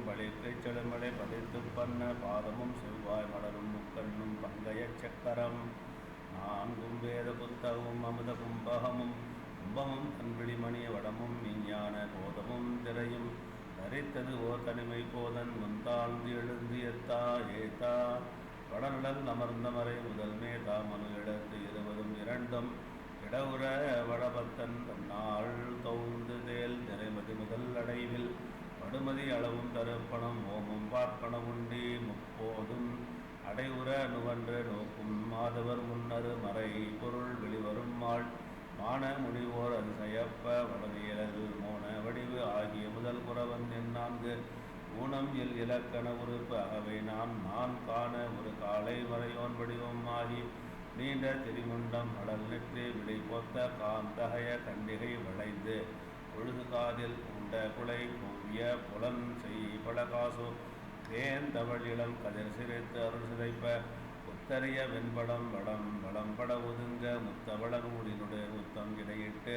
பழிக்கை செழுமலை பதித்து பண்ண பாதமும் செவ்வாய் மலரும் முக்கண்ணும் பங்கைய சக்கரம் நான்கும் வேத புத்தகமும் அமுத கும்பகமும் கும்பமும் கண்விழிமணிய வடமும் விஞ்ஞான போதமும் திரையும் தரித்தது ஓர் தனிமை போதன் முந்தாழ்ந்து எழுந்தியத்தா ஏத்தா வடநடல் அமர்ந்த மறை முதல் மேதா மனு இடத்து 20 இடவுற வடபத்தன் தன்னாள் தௌந்து தேல் நிறைமதி முதல் அடைவில் படுமதி அளவும் தருப்பணம் ஓமும் பார்ப்பனம் உண்டி முப்போதும் அடைவுற நுவன்ற நோக்கும் மாதவர் முன்னரு மறை பொருள் வெளிவரும் மாள் மான முனிவோர் அது செய்யப்ப வடவியலல் மோன வடிவு ஆகிய முதல் புறவன் எண்ணான்கு ஊனம் இலக்கண உறுப்பு அகவை நான் காண ஒரு காலை வரையோன் வடிவம் ஆகி நீண்ட திரிமுண்டம் மடல் நெற்றி விடை போத்த காந்தகைய கண்டிகை வளைந்து ஒழுகு காதில் உண்ட குலை கூவிய புலன் செய் படகாசு தேந்தவள் இளம் கதிர் சிரித்து அருள் சிதைப்ப உத்தரிய வெண்படம் வளம்பட ஒதுங்க முத்தவளன் ஊடினுடு முத்தம் இடையிட்டு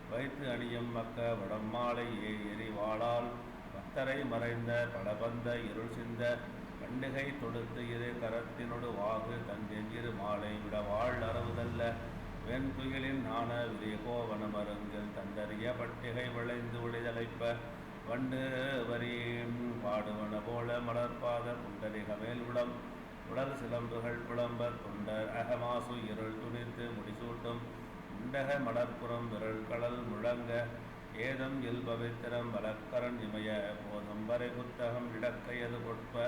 வைத்து அணியும் மக்க வடம் மாலை எரிவாளால் பத்தரை மறைந்த பலபந்த இருள் சிந்த கண்டுகை தொடுத்து இரு கரத்தினொடு வாகு தஞ்செஞ்சிறு மாலை விடவாள் அறவுதல்ல வெண்துயிலின் நாண விரிகோவன மருங்கில் தந்தறிய பட்டிகை விளைந்து ஒளிதலைப்ப வண்டு வரி பாடுவன போல மலர்பாத புண்டரிக மேல் உடல் சிலம்புகள் புலம்ப தொண்டர் அகமாசு இருள் துணித்து முடிசூட்டும் உண்டக மலர்புறம் விரல் கடல் முழங்க ஏதம் பவித்திரம் வலக்கரன் இமய போதும் வரை புத்தகம் இடக்கையது பொற்ப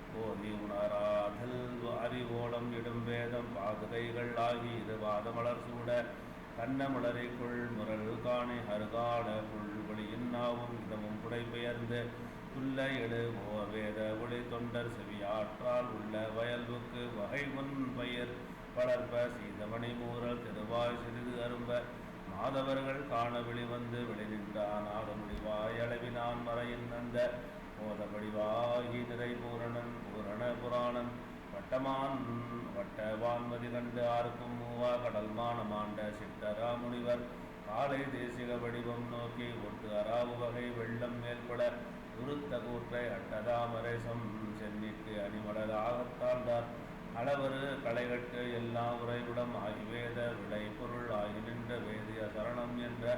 போதி உணராதல் அறிவோளம் இடும் வேதம் பாகுதைகள் ஆகி இருவாத மலர் சூட கண்ணமுளரைக்குள் முரல் காணி அருகாட புல்வொளியின் நாவும் இதமும் புடைபெயர்ந்து துல்ல எழு வேத ஒளி தொண்டர் செவியாற்றால் உள்ள வயல்வுக்கு வகை முன் பயிர் வளர்ப்ப சீதமணி மூரல் திருவாய் சிறிது அரும்ப மாதவர்கள் காண வெளிவந்து வெளிநின்றான் ஆக முடிவாய் அளவினான் மறையின் அந்த போதபடிவாகி நிறை பூரண புராணன் வட்ட வான்மதி கண்டு ஆர்க்கும் மூவா கடல் மானமாண்ட சித்தரா முனிவர் காலை தேசிக வடிவம் நோக்கி ஒட்டு அராவு வகை வெள்ளம் மேற்பட உருத்த கூற்றை அட்டதாமரேசம் சென்னிட்டு அணிமலராகத்தாழ்ந்தார் அளவரு களைகட்டு எல்லா உறைவிடம் ஆகிவேத விடை பொருள் ஆகி நின்ற வேதிய சரணம் என்ற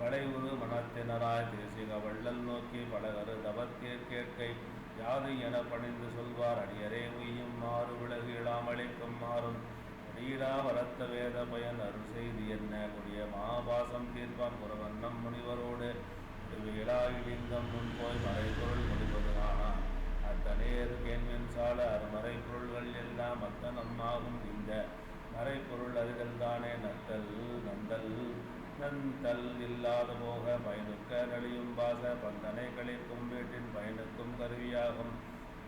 வளைவுறு மனத்தினராய் தேசிக வள்ளல் நோக்கி பலகரு தவத்திற்கேட்கை யாது என பணிந்து சொல்வார் அடியரே உய்யும் மாறு விலகு இளாமளிக்கும் மாறும் அடியிடா வரத்த வேத பயன் அருள் செய்தி என்ன கூடிய மகாபாசம் தீர்ப்பான் புறவண்ணம் முனிவரோடு முடிவிலாயிலிங்கம் முன் போய் மறைப்பொருள் முடிவது ஆனான் அத்தனையது கேன்மின் சால அருமறை பொருள்கள் எல்லாம் அத்தனம்மாகும் இந்த மறைப்பொருள் அறிதல் தானே நந்தல் இல்லாத போக பயனுக்க நலியும் பாச பந்தனை கழிக்கும் வீட்டின் பயனுக்கும் கருவியாகும்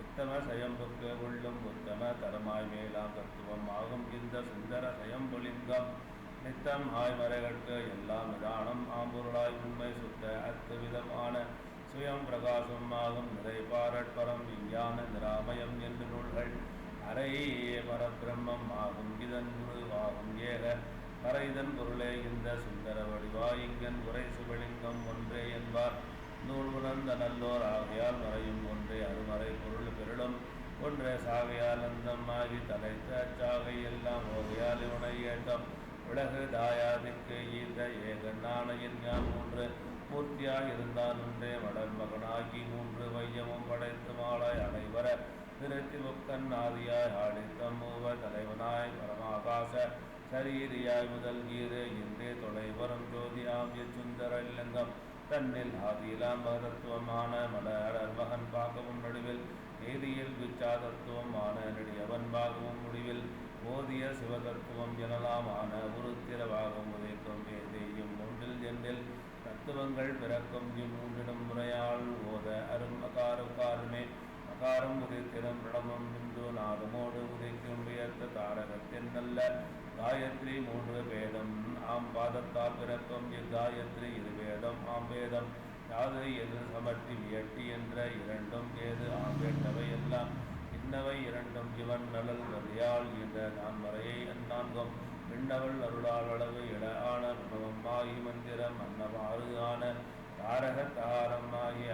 உத்தம சயம்புக்கு உள்ளும் உத்தம தரமாய் மேலாம் தத்துவம் ஆகும் இந்த சுந்தர சயம்புலிங்கம் நித்தம் ஆய்மறைகட்கு எல்லாம் நிதானம் ஆம்பொருளாய் உண்மை சுத்த அத்துவிதமான சுயம் பிரகாசம் ஆகும் நிறை பாரட்பரம் விஞ்ஞான நிராமயம் என்று நூல்கள் அறையே பரபிரம்மம் ஆகும் இதன் குருவாகும் ஏக மறைதன் பொருளே இந்த சுந்தர வடிவாயிங்கன் உரை சுபலிங்கம் ஒன்றே என்பார் நூல் உணர்ந்த நல்லோர் ஆகையால் மறையும் ஒன்றே அருமறை பொருள் பெருளும் ஒன்றே சாகையால் அந்தமாகி தலைத்த அச்சாகை எல்லாம் ஓகையால் இவனை ஏற்றம் விலகு தாயாதிக்கு ஈந்த ஏகன் நாணையின் ஞான் மூன்று மூர்த்தியாய் இருந்தான் ஒன்றே மடன் மகனாகி மூன்று வையமும் படைத்து மாலாய் அனைவர திருத்தி முக்கன் ஆதியாய் ஆடித்தம் மூவ தலைவனாய் பரமாகாச சரீரியாய் முதல் கீது இன்றே தொலைவரும் ஜோதியாம் சுந்தர இல்லங்கம் தன்னில் ஆதியிலாம் மகதத்துவமான மலர் மகன் பாகவும் நடுவில் நீதியில் விச்சாதத்துவமான நெடியவன் பாகவும் முடிவில் போதிய சிவதத்துவம் எனலாமான உருத்திரவாகம் உதைக்கும் வேதியும் ஒன்றில் எண்ணில் தத்துவங்கள் பிறக்கும் இம்மூன்றிடும் முறையால் ஓத அரும் அகாருமே அகாரம் உதைத்திரம் பிரணமும் பிந்து நாதமோடு உதைக்கும் வியர்த்த தாரகத்தின் நல்ல காயத்ரி மூன்று வேதம் ஆம் பாதத்தால் பிறக்கும் இக்காயத்ரி இருவேதம் ஆம் வேதம் யாது எது சமர்த்தி வியட்டி என்ற இரண்டும் ஏது ஆம் வேண்டவை எல்லாம் இன்னவை இரண்டும் இவன் நலல் வலியால் இந்த நான் மறையை அந்நான்கும் விண்ணவள் அருளால் அளவு இட ஆன பிரணவம் ஆகி மந்திரம் அன்னமாறு ஆன தாரக தாரம் ஆகி